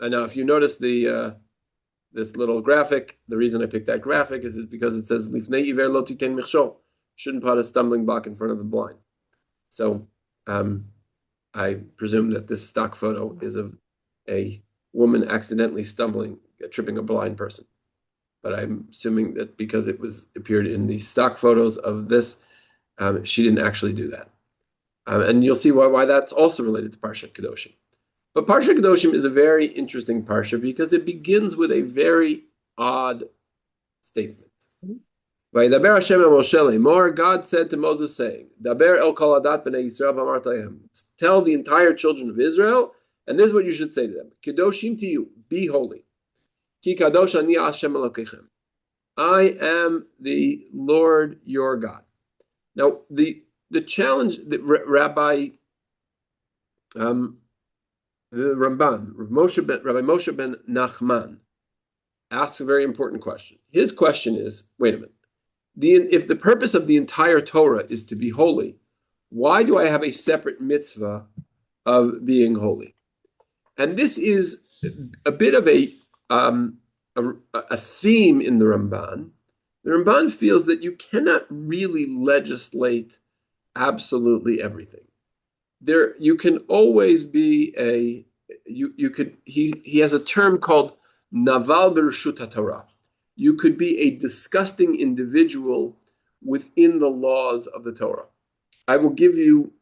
I know if you notice this little graphic, the reason I picked that graphic is because it says Lifnei Iver lo titen michshol. Shouldn't put a stumbling block in front of the blind. So um, I presume that this stock photo is of a woman accidentally tripping a blind person. But I'm assuming that because it was appeared in the stock photos of this, she didn't actually do that. And you'll see why that's also related to Parshat Kedoshim. But Parshat Kedoshim is a very interesting parsha because it begins with a very odd statement. Vaydaber Hashem el Moshe lemor, God said to Moses, saying, Daber el kol adat b'nei Yisrael v'amar lehem. Tell the entire children of Israel, and this is what you should say to them: Kedoshim to you, be holy. Ki kadosh ani Hashem Elokechem. I am the Lord your God. Now, the challenge that the Ramban, Rabbi Moshe ben Nachman, asks a very important question. His question is, wait a minute. If the purpose of the entire Torah is to be holy, why do I have a separate mitzvah of being holy? And this is a bit of a theme in the Ramban. The Ramban feels that you cannot really legislate absolutely everything. You can always be he has a term called naval b'reshut haTorah. You could be a disgusting individual within the laws of the Torah. I will give you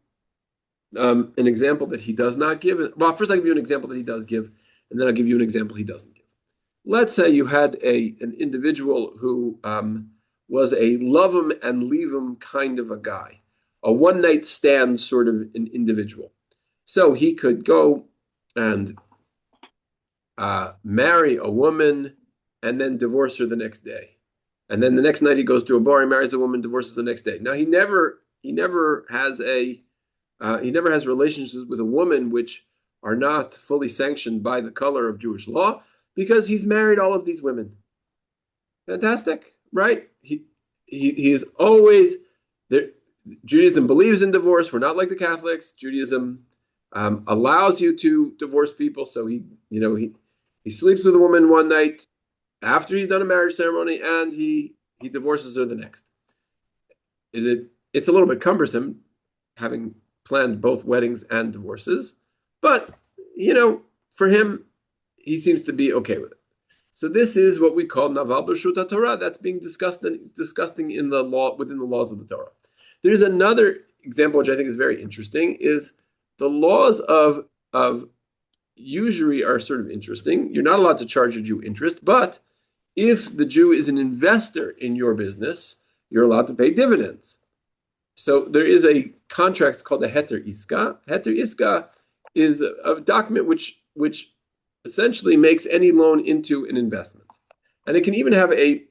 an example that he does not give. Well, first I'll give you an example that he does give, and then I'll give you an example he doesn't give. Let's say you had an individual who was a love him and leave him kind of a guy, a one-night stand sort of an individual. So he could go and marry a woman and then divorce her the next day. And then the next night he goes to a bar, he marries a woman, divorces the next day. Now he never has relationships with a woman which are not fully sanctioned by the color of Jewish law because he's married all of these women. Fantastic, right? He is always there. Judaism believes in divorce. We're not like the Catholics. Judaism allows you to divorce people. So he sleeps with a woman one night after he's done a marriage ceremony, and he divorces her the next. It's a little bit cumbersome having planned both weddings and divorces, but for him, he seems to be okay with it. So this is what we call naval b'reshut haTorah. That's being disgusting in the law, within the laws of the Torah. There's another example which I think is very interesting. Is the laws of usury are sort of interesting. You're not allowed to charge a Jew interest, but if the Jew is an investor in your business, you're allowed to pay dividends. So there is a contract called a heter iska. Heter iska is a document which essentially makes any loan into an investment. And it can even have a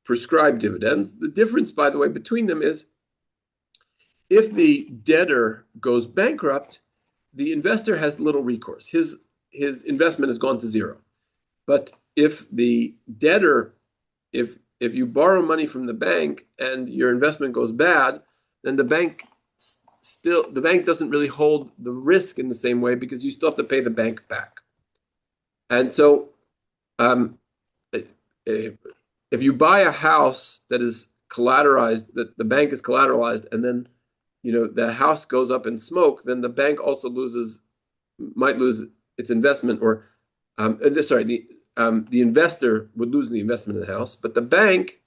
prescribed dividends. The difference, by the way, between them is if the debtor goes bankrupt, the investor has little recourse. His investment has gone to zero. But if the debtor, if you borrow money from the bank and your investment goes bad, then the bank doesn't really hold the risk in the same way because you still have to pay the bank back. And so if you buy a house that is collateralized, that the bank is collateralized, and then the house goes up in smoke, then the bank also might lose its investment, or the investor would lose the investment in the house, but the bank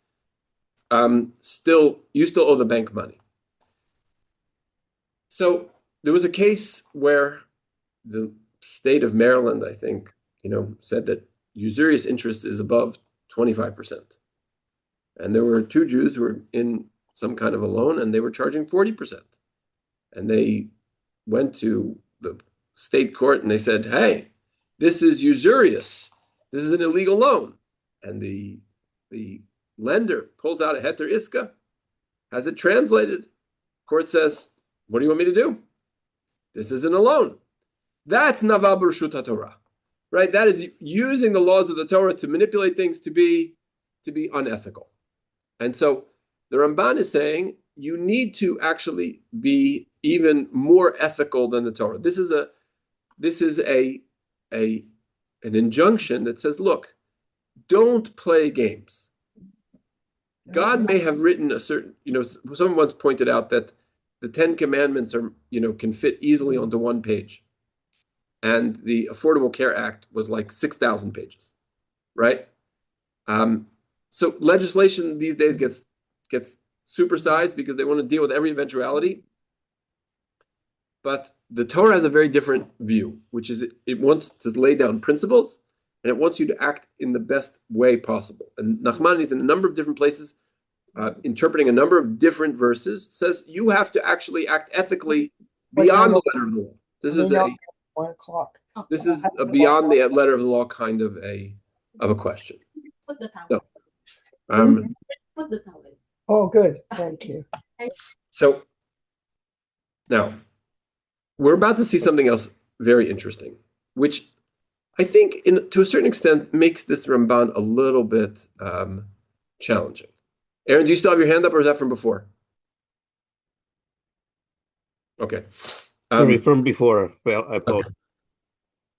you still owe the bank money. So there was a case where the state of Maryland, I think, said that usurious interest is above 25%. And there were two Jews who were in some kind of a loan, and they were charging 40%. And they went to the state court and they said, hey, this is usurious. This is an illegal loan. And the lender pulls out a heter iska, has it translated. Court says, what do you want me to do? This isn't a loan. That's naval b'reshut haTorah, right? That is using the laws of the Torah to manipulate things to be unethical. And so the Ramban is saying you need to actually be even more ethical than the Torah. This is a an injunction that says, look, don't play games. God may have written a certain, someone once pointed out that the Ten Commandments are, can fit easily onto one page. And the Affordable Care Act was like 6,000 pages, right? So legislation these days gets supersized because they want to deal with every eventuality. But the Torah has a very different view, which is it wants to lay down principles and it wants you to act in the best way possible. And Nachman is in a number of different places, interpreting a number of different verses, says you have to actually act ethically beyond the letter of the law. This is 1 o'clock. This is a beyond the letter of the law kind of a question. Put the towel. So, Put the towel. Oh, good. Thank you. So now we're about to see something else very interesting, which I think to a certain extent makes this Ramban a little bit challenging. Aaron, do you still have your hand up or is that from before? Okay. From before. Well, I apologize.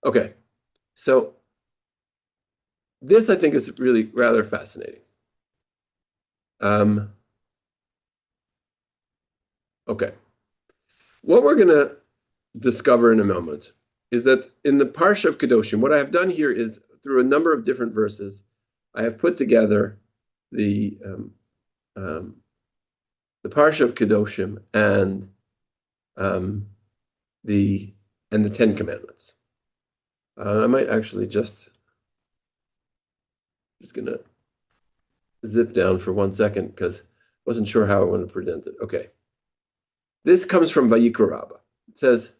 Okay. So this I think is really rather fascinating. Okay. What we're going to discover in a moment is that in the Parsha of Kedoshim, what I have done here is through a number of different verses, I have put together the Parsha of Kedoshim and the Ten Commandments. I might actually just gonna zip down for 1 second because I wasn't sure how I want to present it. Okay. This comes from Vayikra Rabbah. It says,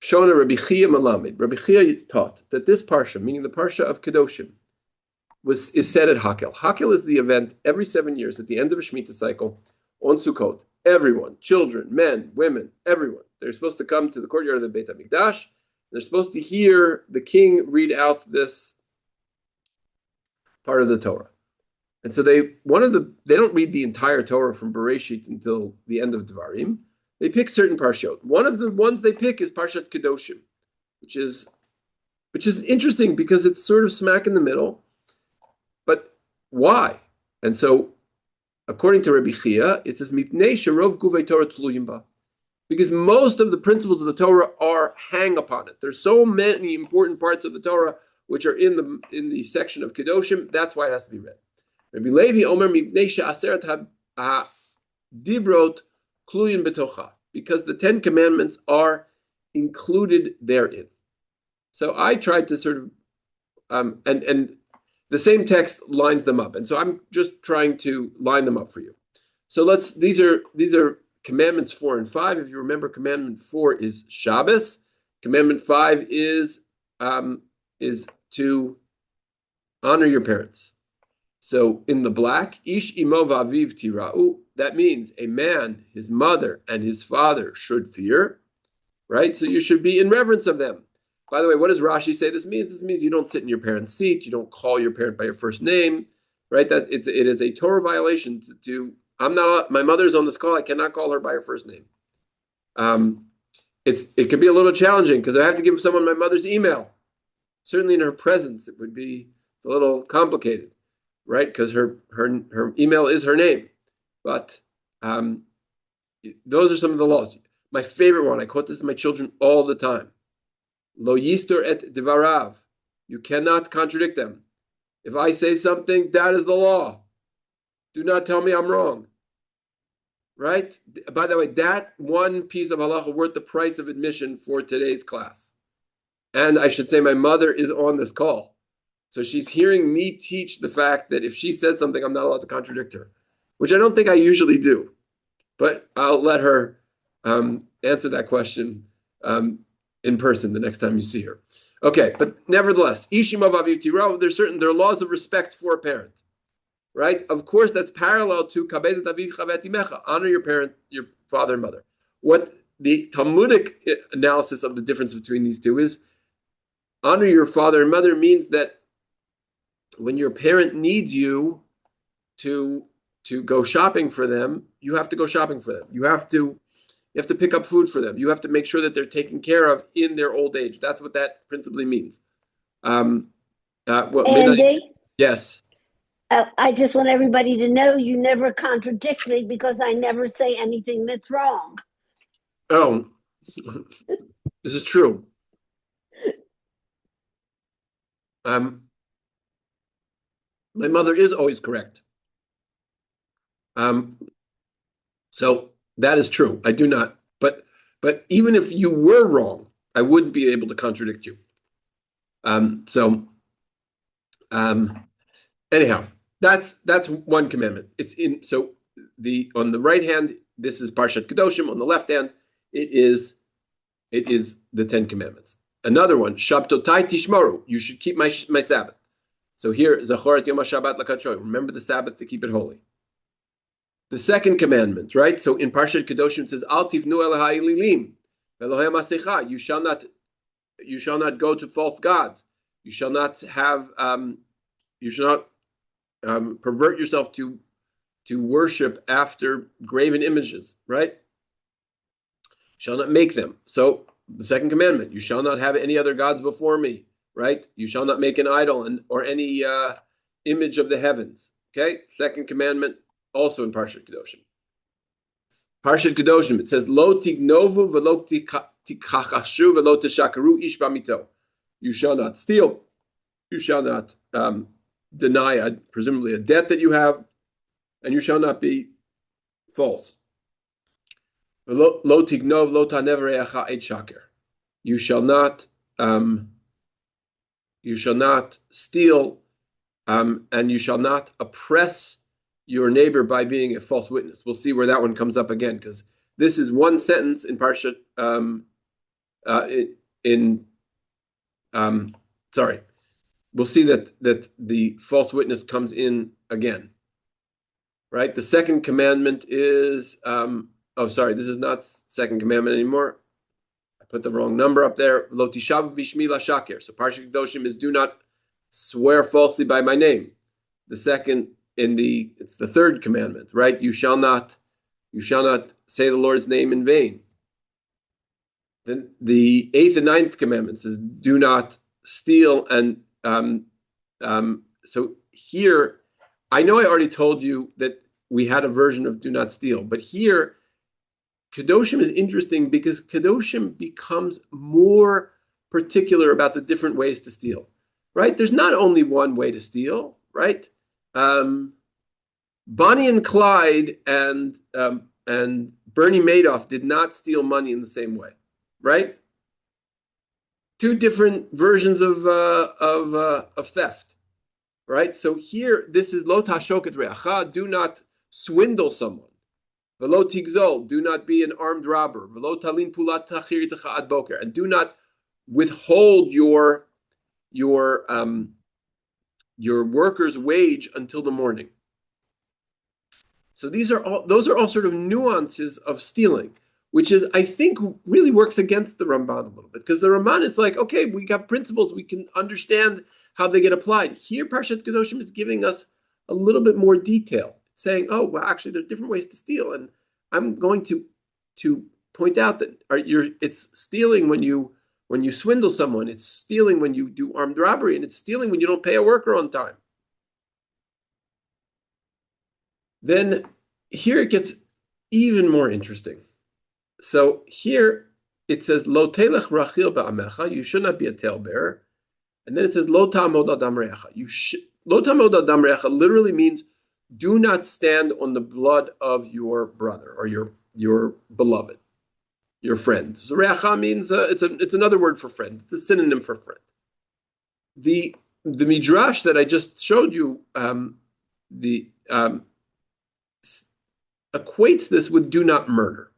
Shona Rabbi Chia Malamed. Rabbi Chia taught that this Parsha, meaning the Parsha of Kedoshim, is said at Hakel. Hakel is the event every 7 years at the end of a Shemitah cycle on Sukkot. Everyone, children, men, women, everyone. They're supposed to come to the courtyard of the Beit HaMikdash. They're supposed to hear the king read out this part of the Torah. And so they don't read the entire Torah from Bereshit until the end of Devarim. They pick certain parshot. One of the ones they pick is Parshat Kedoshim, which is interesting because it's sort of smack in the middle. But why? And so, according to Rabbi Chia, it says Mipnei Sherov Guvei Torah Tluyim Ba, because most of the principles of the Torah hang upon it. There's so many important parts of the Torah which are in the section of Kedoshim. That's why it has to be read. Rabbi Levi Omer Mipnei She'aseret HaDibrot Kluyim Betocha, because the 10 Commandments are included therein. So I tried to sort of and the same text lines them up, and so I'm just trying to line them up for you. So these are Commandments 4 and 5. If you remember, Commandment 4 is Shabbos. Commandment 5 is to honor your parents. So in the black, Ish imo v'aviv tira'u, that means a man, his mother, and his father should fear, right? So you should be in reverence of them. By the way, what does Rashi say this means? This means you don't sit in your parent's seat, you don't call your parent by your first name, right? That it is a Torah violation my mother's on this call, I cannot call her by her first name. It could be a little challenging because I have to give someone my mother's email. Certainly in her presence, it would be a little complicated, right? Because her email is her name. But those are some of the laws. My favorite one, I quote this to my children all the time. Lo yistor et divarav. You cannot contradict them. If I say something, that is the law. Do not tell me I'm wrong. Right? By the way, that one piece of halacha worth the price of admission for today's class. And I should say my mother is on this call. So she's hearing me teach the fact that if she says something, I'm not allowed to contradict her, which I don't think I usually do. But I'll let her answer that question in person the next time you see her. Okay, but nevertheless, Ishim Avaviv Tiro, there are laws of respect for a parent. Right? Of course, that's parallel to Kabed Aviv Chavet Imecha. Honor your parent, your father and mother. What the Talmudic analysis of the difference between these two is, honor your father and mother means that when your parent needs you to go shopping for them, you have to go shopping for them. You have to pick up food for them. You have to make sure that they're taken care of in their old age. That's what that principally means. Midnight. Andy, Yes. I just want everybody to know you never contradict me because I never say anything that's wrong. Oh, this is true. My mother is always correct. So that is true. I do not, but even if you were wrong, I wouldn't be able to contradict you. Anyhow, that's one commandment. It's in on the right hand, this is Parshat Kedoshim. On the left hand, it is the Ten Commandments. Another one, Shabtotai Tishmoru. You should keep my Sabbath. So here, Zachorat Yom HaShabbat Lakachoy. Remember the Sabbath to keep it holy. The second commandment, right? So in Parshat Kedoshim it says, Al tifnu el ha'ililim, Elohei masecha. You shall not go to false gods. You shall not have. You shall not pervert yourself to worship after graven images, right? Shall not make them. So the second commandment, you shall not have any other gods before me, right? You shall not make an idol or any image of the heavens. Okay, second commandment, also in Parshat Kedoshim. Parshat Kedoshim, it says, Lo tignovu velo tikachashu velo teshakaru ish b'amito. You shall not steal. You shall not deny, presumably, a debt that you have, and you shall not be false. Lo tignov lo tanev re'acha et shaker. You shall not steal, and you shall not oppress your neighbor by being a false witness. We'll see where that one comes up again, because this is one sentence in Parshat. We'll see that the false witness comes in again. Right. The second commandment is. This is not second commandment anymore. I put the wrong number up there. Lo tishav bishmi la shaker. So Parshat Kedoshim is do not swear falsely by my name. The second it's the third commandment, right? You shall not say the Lord's name in vain. Then the eighth and ninth commandment says do not steal. And so here, I know I already told you that we had a version of do not steal, but here Kedoshim is interesting because Kedoshim becomes more particular about the different ways to steal, right? There's not only one way to steal, right? Bonnie and Clyde and Bernie Madoff did not steal money in the same way, right? Two different versions of theft, right? So here, this is lo tashoket re'acha, do not swindle someone. Velo tigzol, do not be an armed robber. Velo talin pulat tachir itecha ad boker, and do not withhold your worker's wage until the morning. So those are all sort of nuances of stealing, which is, I think, really works against the Ramban a little bit, because the Ramban is like, okay, we got principles, we can understand how they get applied. Here, Parshat Kedoshim is giving us a little bit more detail, saying, oh, well, actually, there's different ways to steal, and I'm going to point out that it's stealing when you swindle someone, it's stealing when you do armed robbery, and it's stealing when you don't pay a worker on time. Then here it gets even more interesting. So here it says, Lo telech rachil ba'amecha, you should not be a talebearer. And then it says, Lo ta'amod adam re'acha. Lo ta'amod adam re'acha literally means do not stand on the blood of your brother or your beloved, your friend. So re'acha means it's another word for friend. It's a synonym for friend. The midrash that I just showed you equates this with do not murder.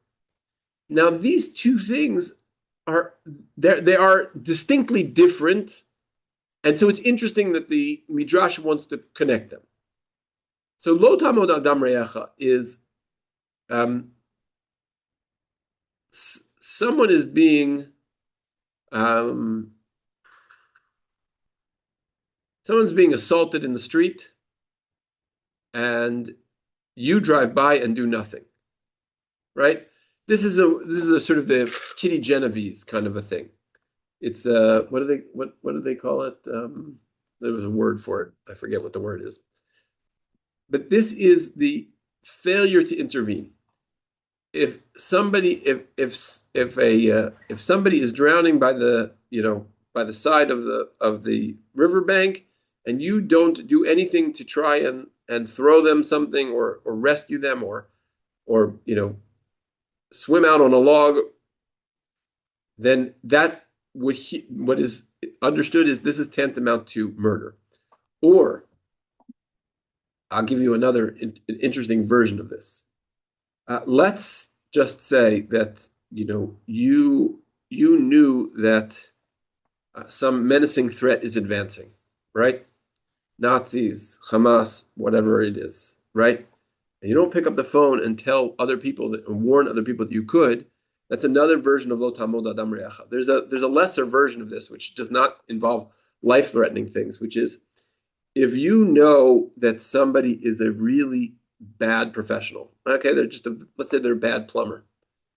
Now these two things are distinctly different, and so it's interesting that the midrash wants to connect them. So lo tamod adam re'acha is someone is being someone's being assaulted in the street, and you drive by and do nothing, right? This is a sort of the Kitty Genovese kind of a thing. It's what do they call it? There was a word for it. I forget what the word is. But this is the failure to intervene. If somebody if somebody is drowning by the by the side of the riverbank, and you don't do anything to try and throw them something or rescue them or swim out on a log, then that what is understood is this is tantamount to murder. Or I'll give you another interesting version of this. Let's just say that you knew that some menacing threat is advancing, right? Nazis, Hamas, whatever it is, right? And you don't pick up the phone and tell other people and warn other people that you could. That's another version of Lo Tamod Adam Re'acha. There's a lesser version of this, which does not involve life-threatening things, which is if you know that somebody is a really bad professional, okay, they're just let's say they're a bad plumber,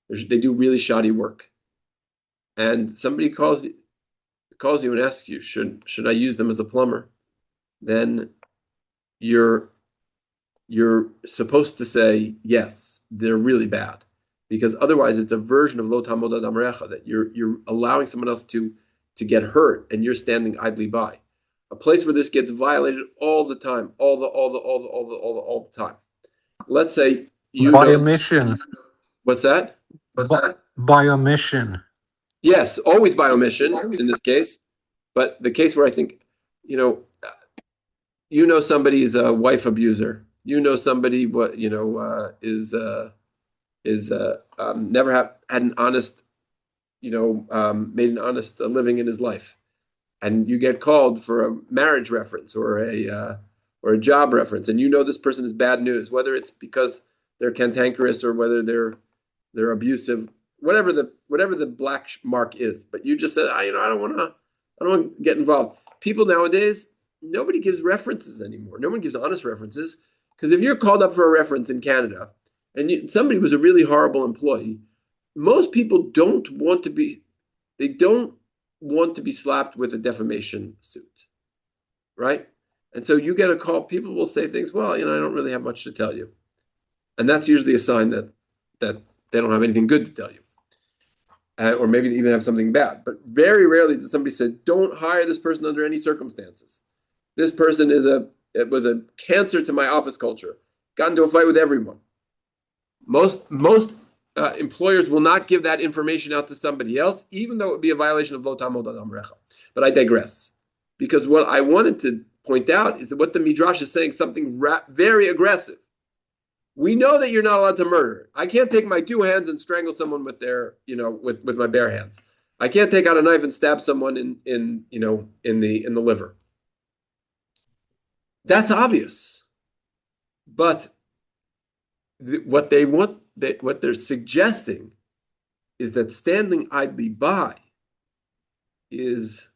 they do really shoddy work, and somebody calls you and asks you, should I use them as a plumber? Then you're supposed to say yes, they're really bad, because otherwise it's a version of Lo Tamod Adam Re'acha, that you're allowing someone else to get hurt and you're standing idly by. A place where this gets violated all the time, all the time. Let's say by omission. What's that? By omission. Yes, always by omission in this case. But the case where I think, somebody is a wife abuser. Somebody is never had an honest, made an honest living in his life, and you get called for a marriage reference or a job reference, and this person is bad news, whether it's because they're cantankerous or whether they're abusive, whatever the black mark is. But you just said, I don't want to get involved. People nowadays, nobody gives references anymore. No one gives honest references, because if you're called up for a reference in Canada and somebody was a really horrible employee, most people don't want to be slapped with a defamation suit, right? And so you get a call, people will say things, well, I don't really have much to tell you. And that's usually a sign that they don't have anything good to tell you. Or maybe they even have something bad. But very rarely does somebody say, don't hire this person under any circumstances. This person was a cancer to my office culture. Got into a fight with everyone. Most employers will not give that information out to somebody else, even though it would be a violation of Lo Tamod Adam Re'acha. But I digress. Because what I wanted to point out is that what the Midrash is saying, something very aggressive. We know that you're not allowed to murder. I can't take my two hands and strangle someone with with my bare hands. I can't take out a knife and stab someone in the liver. That's obvious. But what they're suggesting is that standing idly by is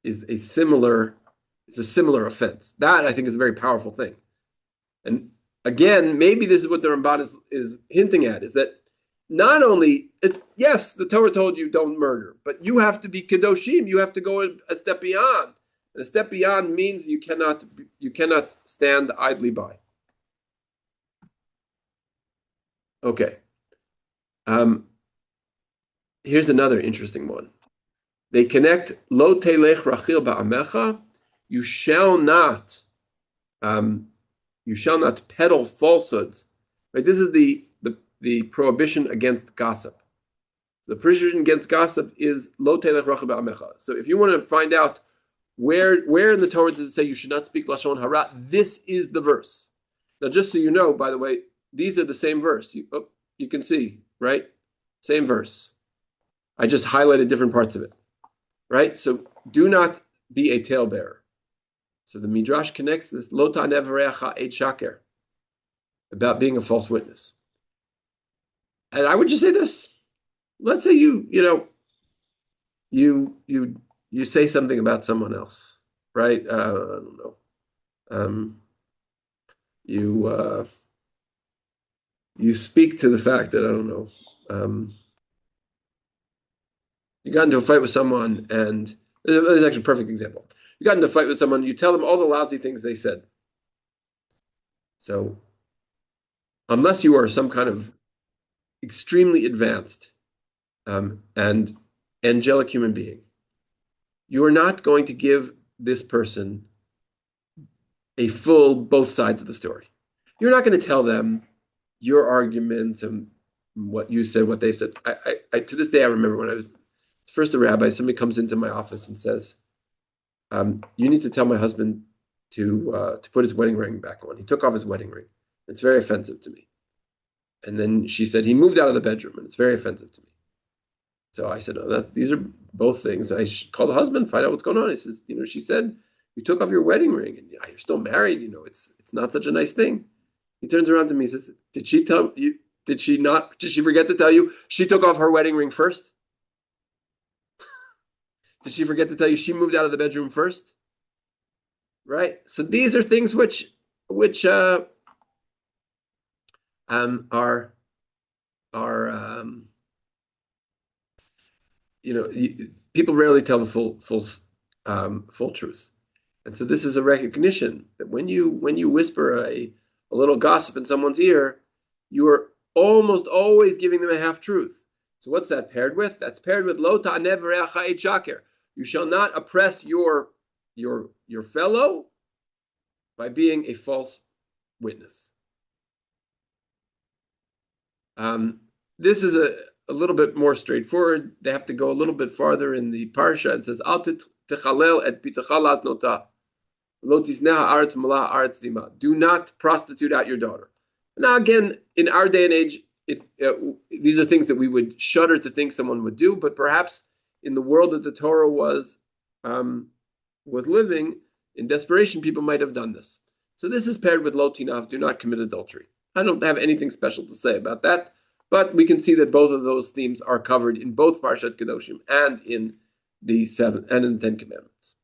a similar offense. That, I think, is a very powerful thing. And again, maybe this is what the Ramban is hinting at, is that not only yes, the Torah told you don't murder, but you have to be Kedoshim. You have to go a step beyond. And a step beyond means you cannot stand idly by. Okay. Here's another interesting one. They connect Lo telech rachil ba'amecha. You shall not peddle falsehoods. Right? This is the prohibition against gossip. The prohibition against gossip is Lo telech rachil ba'amecha. So if you want to find out where in the Torah does it say you should not speak lashon hara, this is the verse. Now, just so you know, by the way, these are the same verse. You can see, right? Same verse. I just highlighted different parts of it, right? So do not be a talebearer. So the Midrash connects this Lo ta'anev hareacha et shaker, about being a false witness. And I would just say this: let's say you say something about someone else, right? I don't know. You speak to the fact that, I don't know, You got into a fight with someone, and this is actually a perfect example. You got into a fight with someone, you tell them all the lousy things they said. So, unless you are some kind of extremely advanced and angelic human being, you are not going to give this person a full both sides of the story. You're not going to tell them your arguments and what you said, what they said. I to this day, I remember when I was first a rabbi, somebody comes into my office and says, you need to tell my husband to put his wedding ring back on. He took off his wedding ring. It's very offensive to me. And then she said, he moved out of the bedroom, and it's very offensive to me. So I said, oh, these are both things. I should call the husband, find out what's going on. He says, she said, you took off your wedding ring, and you're still married. It's not such a nice thing. He turns around to me and says, did she forget to tell you she took off her wedding ring first? Did she forget to tell you she moved out of the bedroom first? Right? So these are things which are people rarely tell the full truth. And so this is a recognition that when you whisper a little gossip in someone's ear, you are almost always giving them a half truth. So what's that paired with? That's paired with lo ta'anev re'acha et shaker. You shall not oppress your fellow by being a false witness. This is a little bit more straightforward. They have to go a little bit farther in the parsha. It says, Al techalel et bitecha laznota, lo tizneha aretz malah aretz zima. Do not prostitute out your daughter. Now, again, in our day and age, these are things that we would shudder to think someone would do, but perhaps in the world that the Torah was living, in desperation, people might have done this. So this is paired with lo tinav, do not commit adultery. I don't have anything special to say about that, but we can see that both of those themes are covered in both Parshat Kedoshim and in the 7 and in the 10 Commandments.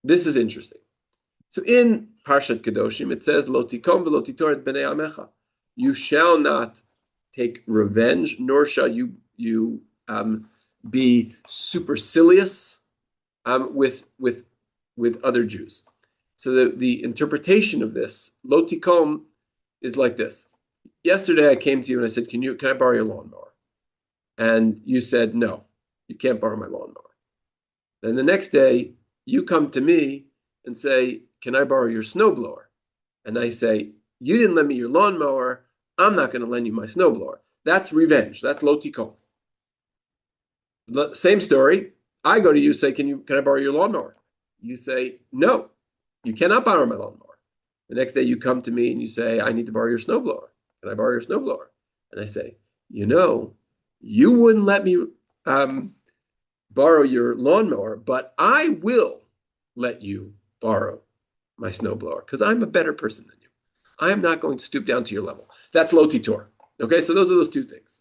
This is interesting. So in Parshat Kedoshim, it says, Lo tikom v'lo titor et bnei amecha. You shall not take revenge, nor shall you be supercilious with other Jews. So the interpretation of this, lo tikom, is like this. Yesterday I came to you and I said, can I borrow your lawnmower? And you said, no, you can't borrow my lawnmower. Then the next day you come to me and say, can I borrow your snowblower? And I say, you didn't lend me your lawnmower, I'm not going to lend you my snowblower. That's revenge. That's lo tikom. Same story. I go to you, say, can I borrow your lawnmower? You say, no, you cannot borrow my lawnmower. The next day you come to me and you say, I need to borrow your snowblower. Can I borrow your snowblower? And I say, you wouldn't let me borrow your lawnmower, but I will let you borrow my snowblower because I'm a better person than you. I am not going to stoop down to your level. That's lo titor. Okay, so those are those two things,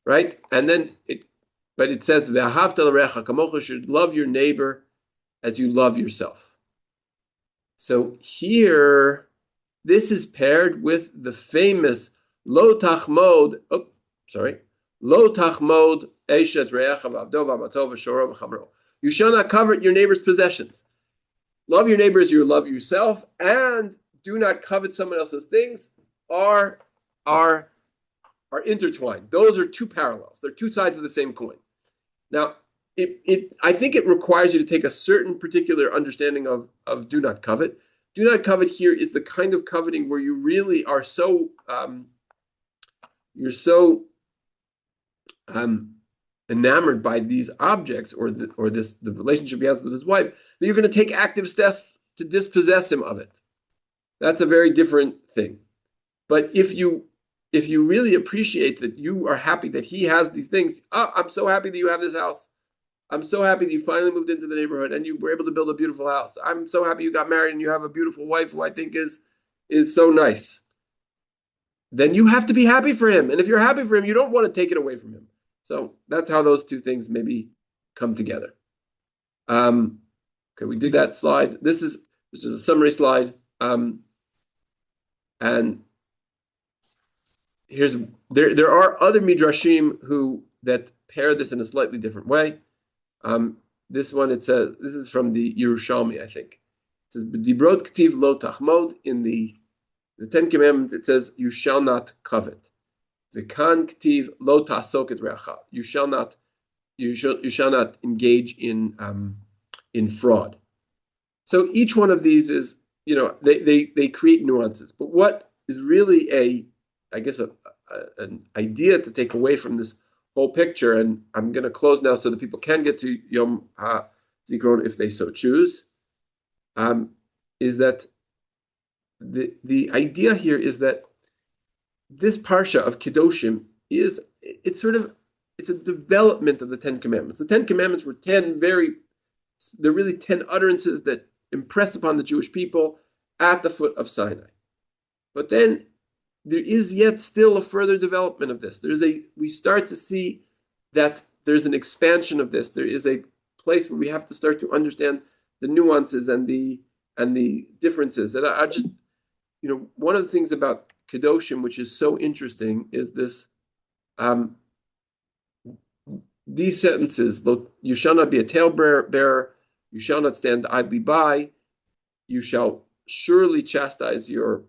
right? And then it says, "Ve'ahavta l'recha kamocha," should love your neighbor as you love yourself. So here, this is paired with the famous lo tachmod. Lo tachmod eshet re'echa v'avdo v'amato v'shoro v'chamro. You shall not covet your neighbor's possessions. Love your neighbor as you love yourself, and do not covet someone else's things. Are intertwined. Those are two parallels. They're two sides of the same coin. Now, I think it requires you to take a certain particular understanding of do not covet. Do not covet here is the kind of coveting where you really are so enamored by these objects or the relationship he has with his wife that you're going to take active steps to dispossess him of it. That's a very different thing. But if you really appreciate that you are happy that he has these things, I'm so happy that you have this house. I'm so happy that you finally moved into the neighborhood and you were able to build a beautiful house. I'm so happy you got married and you have a beautiful wife who I think is so nice. Then you have to be happy for him. And if you're happy for him, you don't want to take it away from him. So that's how those two things maybe come together. Okay, we did that slide. This is a summary slide. And there are other midrashim who that pair this in a slightly different way. This one, it says, this is from the Yerushalmi, I think. It says, "B'dibrot ktiv lo tachmod." In the Ten Commandments, it says, "You shall not covet." V'kan ktiv lo ta'asok et re'acha. You shall not engage in fraud. So each one of these is, they create nuances. But what is really an idea to take away from this whole picture, and I'm going to close now so that people can get to Yom HaZikaron if they so choose, is that the idea here is that this parsha of Kedoshim it's a development of the Ten Commandments. The Ten Commandments were they're really 10 utterances that impressed upon the Jewish people at the foot of Sinai. But then there is yet still a further development of this. We start to see that there's an expansion of this. There is a place where we have to start to understand the nuances and the differences. And I just, one of the things about Kedoshim, which is so interesting, is this, these sentences: you shall not be a talebearer, you shall not stand idly by, you shall surely chastise your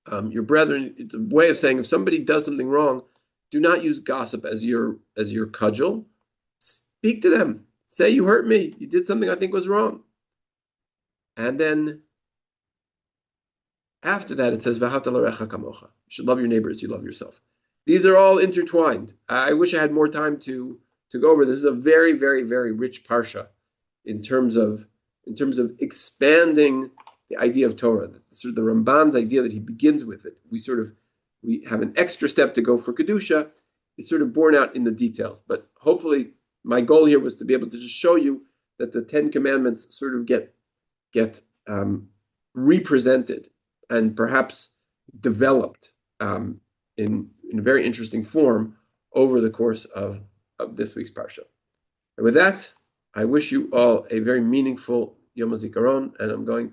brethren. It's a way of saying if somebody does something wrong, do not use gossip as your cudgel. Speak to them. Say, you hurt me. You did something I think was wrong. And then after that, it says, "V'ahavta l'recha kamocha." You should love your neighbor as you love yourself. These are all intertwined. I wish I had more time to go over. This is a very, very, very rich parsha in terms of expanding the idea of Torah. Sort of the Ramban's idea that he begins with it. We have an extra step to go for Kedusha. It's sort of borne out in the details. But hopefully, my goal here was to be able to just show you that the Ten Commandments sort of get represented and perhaps developed in a very interesting form over the course of this week's parsha. And with that, I wish you all a very meaningful Yom HaZikaron, and I'm going